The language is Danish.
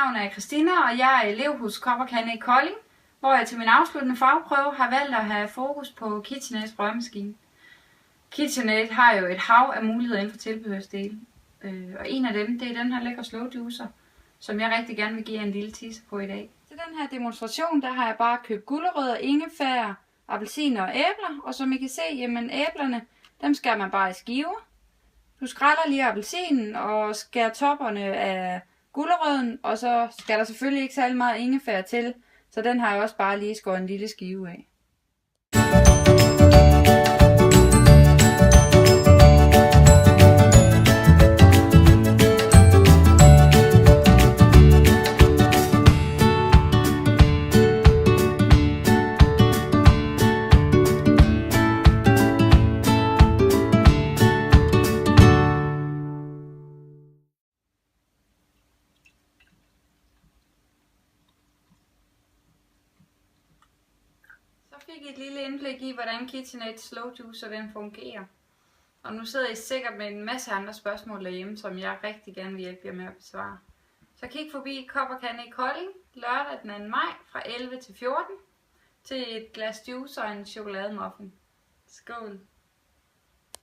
navn er Christina, og jeg er elev hos Kop & Kande i Kolding, hvor jeg til min afsluttende fagprøve har valgt at have fokus på KitchenAids rørmaskine. KitchenAid har jo et hav af muligheder inden for tilbehørsdele, og en af dem, det er den her lækre slow juicer, som jeg rigtig gerne vil give en lille teaser på i dag. Til den her demonstration, der har jeg bare købt gulerødder, ingefær, appelsiner og æbler, og som I kan se, jamen æblerne, dem skærer man bare i skiver. Du skræller lige appelsinen og skærer topperne af gulerødden, og så skal der selvfølgelig ikke særlig meget ingefær til, så den har jeg også bare lige skåret en lille skive af. Så fik I et lille indblik i, hvordan KitchenAid Slow Juicer den fungerer. Og nu sidder I sikkert med en masse andre spørgsmål derhjemme, som jeg rigtig gerne vil hjælpe jer med at besvare. Så kig forbi Kop & Kande i Kolding lørdag den 2. maj fra 11 til 14 til et glas juice og en chokolademuffin. Skål!